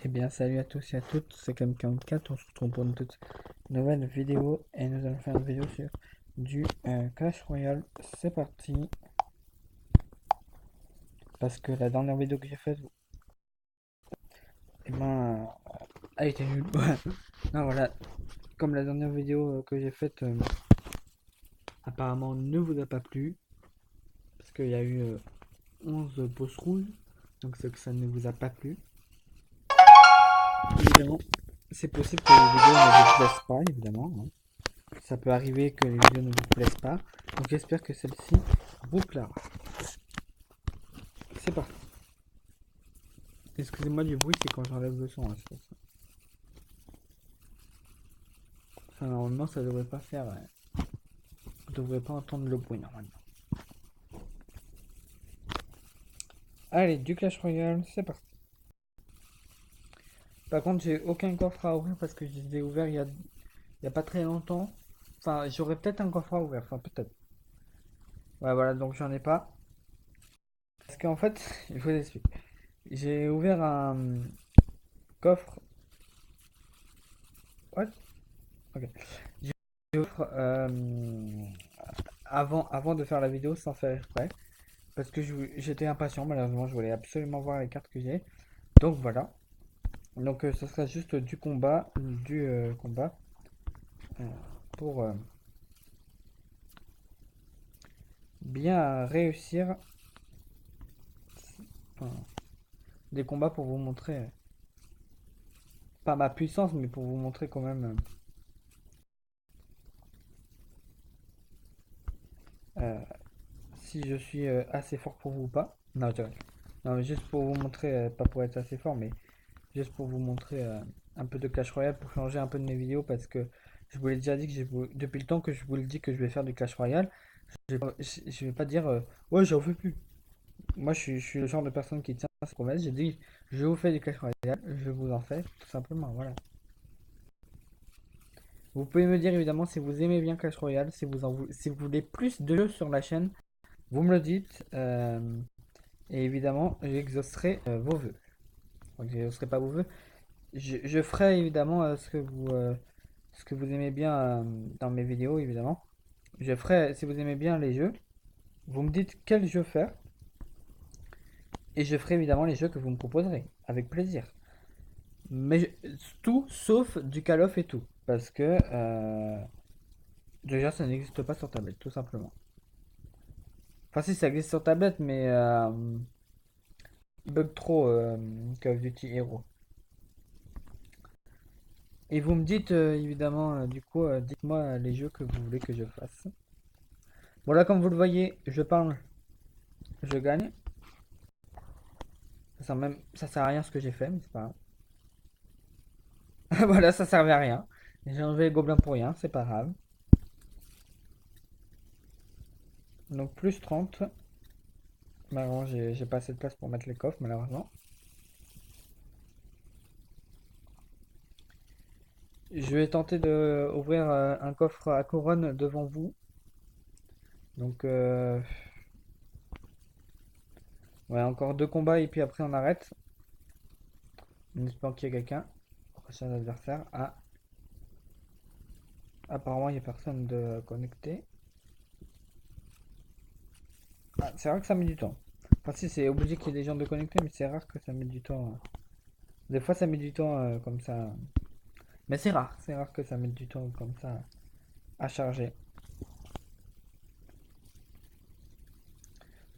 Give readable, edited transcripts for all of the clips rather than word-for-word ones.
Eh bien, salut à tous et à toutes, c'est Cam44, on se retrouve pour une toute nouvelle vidéo et nous allons faire une vidéo sur du Clash Royale. C'est parti, parce que la dernière vidéo que j'ai faite, eh ben, a été nulle. Non, voilà, comme la dernière vidéo que j'ai faite, apparemment ne vous a pas plu, parce qu'il y a eu 11 pouces rouges, donc c'est que ça ne vous a pas plu. Évidemment, c'est possible que les vidéos ne vous plaisent pas, évidemment, hein. Ça peut arriver que les vidéos ne vous plaisent pas. Donc j'espère que celle-ci vous plaira. C'est parti. Excusez-moi du bruit, c'est quand j'enlève le son, hein, c'est pour ça. Enfin, normalement, ça devrait pas faire. Vous devrez pas entendre le bruit normalement. Allez, du Clash Royale, c'est parti. Par contre, j'ai aucun coffre à ouvrir parce que je les ai ouverts il y a pas très longtemps. Enfin, j'aurais peut-être un coffre à ouvrir. Enfin, peut-être. Ouais, voilà, donc j'en ai pas. Parce qu'en fait, je vous explique. J'ai ouvert un coffre. What? Ok. J'ai ouvert avant de faire la vidéo sans faire exprès. Parce que j'étais impatient, malheureusement, je voulais absolument voir les cartes que j'ai. Donc voilà. Donc ce sera juste du combat euh, pour bien réussir. Enfin, des combats pour vous montrer, pas ma puissance, mais pour vous montrer quand même euh, si je suis assez fort pour vous ou pas. Non, je dirais. Non, mais juste pour vous montrer, pas pour être assez fort, mais juste pour vous montrer un peu de Clash Royale pour changer un peu de mes vidéos parce que je vous l'ai déjà dit que depuis le temps que je vous le dis que je vais faire du Clash Royale, je vais pas dire ouais j'en veux plus. Moi je suis le genre de personne qui tient à ses promesses. J'ai dit je vous fais du Clash Royale, je vous en fais tout simplement. Voilà. Vous pouvez me dire évidemment si vous aimez bien Clash Royale, si vous voulez plus de jeux sur la chaîne, vous me le dites et évidemment j'exaucerai vos vœux. Donc, j'exaucerai pas vos vœux. Je ferai évidemment ce que vous aimez bien dans mes vidéos, évidemment. Je ferai, si vous aimez bien les jeux, vous me dites quel jeu faire, et je ferai évidemment les jeux que vous me proposerez, avec plaisir. Mais tout sauf du Call of et tout. Parce que déjà ça n'existe pas sur tablette, tout simplement. Enfin si ça existe sur tablette, mais il bug trop Call of Duty Hero. Et vous me dites évidemment, du coup, dites-moi les jeux que vous voulez que je fasse. Bon là comme vous le voyez, je parle, je gagne. Ça sert à rien ce que j'ai fait, mais c'est pas grave. Voilà, ça servait à rien. J'ai enlevé les gobelins pour rien, c'est pas grave. Donc plus 30. Malheureusement, j'ai pas assez de place pour mettre les coffres, malheureusement. Je vais tenter de ouvrir un coffre à couronne devant vous. Donc, ouais, encore deux combats et puis après on arrête. En espérant qu'il y ait quelqu'un. Prochain adversaire. Ah, apparemment il n'y a personne de connecté. Ah, c'est rare que ça met du temps. Enfin, si, c'est obligé qu'il y ait des gens de connectés, mais c'est rare que ça mette du temps. Des fois, ça met du temps comme ça. Mais c'est rare que ça mette du temps comme ça à charger.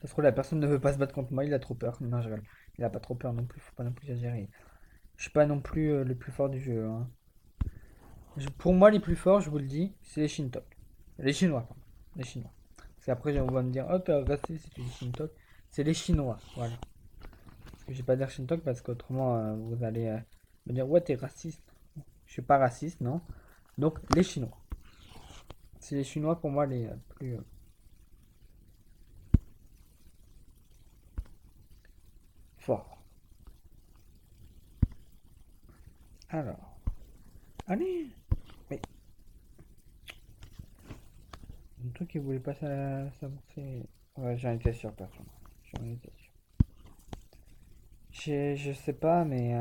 Ça se trouve, la personne ne veut pas se battre contre moi, il a trop peur. Non, je rigole. Il a pas trop peur non plus, faut pas non plus exagérer. Je suis pas non plus le plus fort du jeu, hein. Pour moi, les plus forts, je vous le dis, c'est les Shintok. Les Chinois, pardon. Les Chinois. Parce qu'après, on va me dire, oh, t'es raciste si tu dis Shintok. C'est les Chinois, voilà. Parce que je vais pas dire Shintok parce qu'autrement, vous allez me dire, ouais, t'es raciste. Je suis pas raciste, non. Donc, les Chinois. C'est les Chinois pour moi les plus forts. Alors, allez. Mais, un truc qui voulait pas s'avancer. Ouais, j'en étais sûr, personnellement. J'en étais sûr. Je sais pas, mais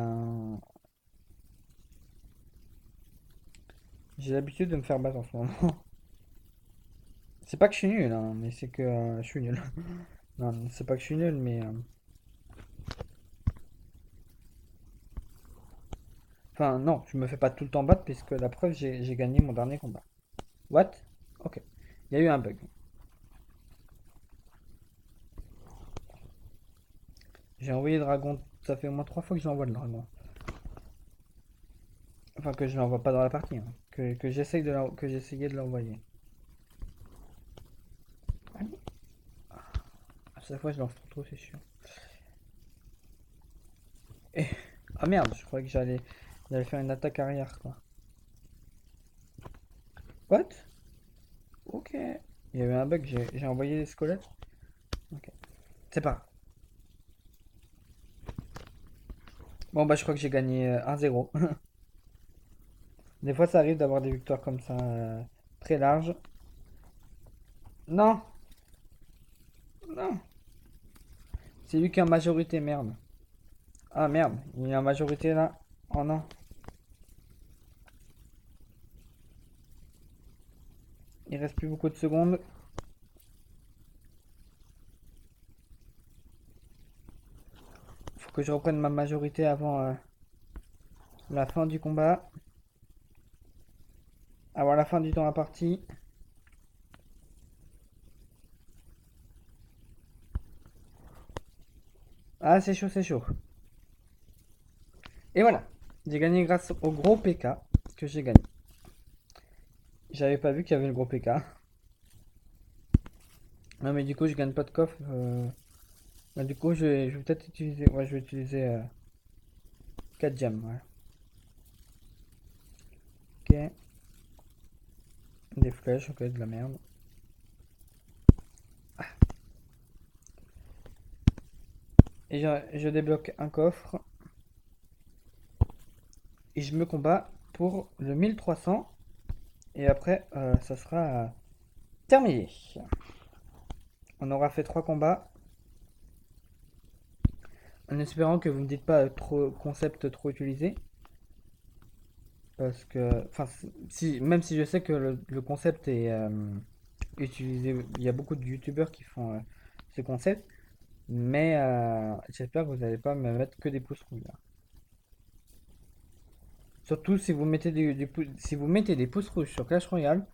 J'ai l'habitude de me faire battre en ce moment. C'est pas que je suis nul, hein, mais c'est que je suis nul. Non, c'est pas que je suis nul, mais... Enfin, non, je me fais pas tout le temps battre, puisque la preuve, j'ai gagné mon dernier combat. What? Ok. Il y a eu un bug. J'ai envoyé le dragon, ça fait au moins 3 fois que j'envoie le dragon. Enfin, que je l'envoie pas dans la partie, hein. Que j'essaye que j'essayais de l'envoyer. Allez. À chaque fois, je lance trop, c'est chiant. Et... Ah merde, je croyais que j'allais faire une attaque arrière, quoi. What? Ok. Il y avait un bug, j'ai envoyé les squelettes. Ok. C'est pas grave. Bon, bah, je crois que j'ai gagné 1-0. Des fois, ça arrive d'avoir des victoires comme ça, très larges. Non, non. C'est lui qui est en majorité, merde. Ah merde, il est en majorité là. Oh non. Il reste plus beaucoup de secondes. Faut que je reprenne ma majorité avant la fin du combat. Avant la fin du temps imparti. Ah, c'est chaud, c'est chaud. Et voilà. J'ai gagné grâce au gros PK que j'ai gagné. J'avais pas vu qu'il y avait le gros PK. Non, mais du coup, je gagne pas de coffre. Bah, du coup, je vais peut-être utiliser. Ouais, je vais utiliser 4 gemmes. Ouais. Ok. Des flèches, ok, de la merde. Et je débloque un coffre. Et je me combats pour le 1300. Et après, ça sera terminé. On aura fait 3 combats. En espérant que vous ne dites pas trop concept trop utilisé. Parce que, enfin, si, même si je sais que le concept est utilisé, il y a beaucoup de youtubeurs qui font ce concept. Mais j'espère que vous n'allez pas me mettre que des pouces rouges là. Surtout si vous mettez si vous mettez des pouces rouges sur Clash Royale,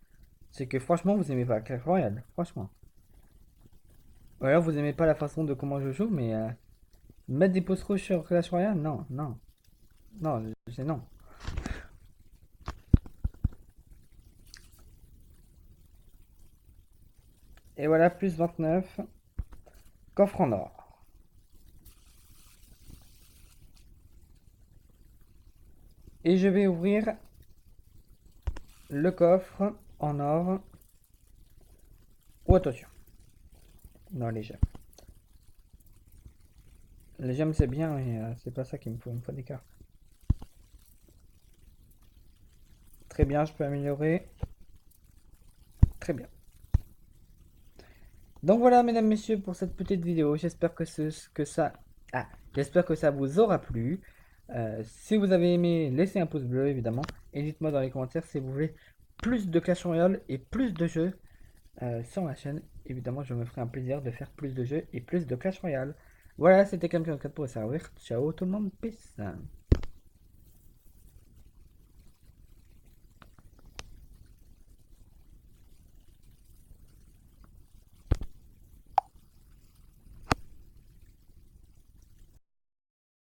c'est que franchement vous aimez pas Clash Royale, franchement. Ou alors vous aimez pas la façon de comment je joue, mais mettre des pouces rouges sur Clash Royale, non, non, non, c'est non. Et voilà, plus 29, coffre en or. Et je vais ouvrir le coffre en or. Oh attention, non les gemmes. Les gemmes c'est bien, mais c'est pas ça qu'il me faut, il me faut des cartes. Très bien, je peux améliorer. Très bien. Donc voilà, mesdames, messieurs, pour cette petite vidéo. J'espère j'espère que ça vous aura plu. Si vous avez aimé, laissez un pouce bleu, évidemment. Et dites-moi dans les commentaires si vous voulez plus de Clash Royale et plus de jeux sur ma chaîne. Évidemment, je me ferai un plaisir de faire plus de jeux et plus de Clash Royale. Voilà, c'était Campion 4 pour vous servir. Ciao tout le monde, peace.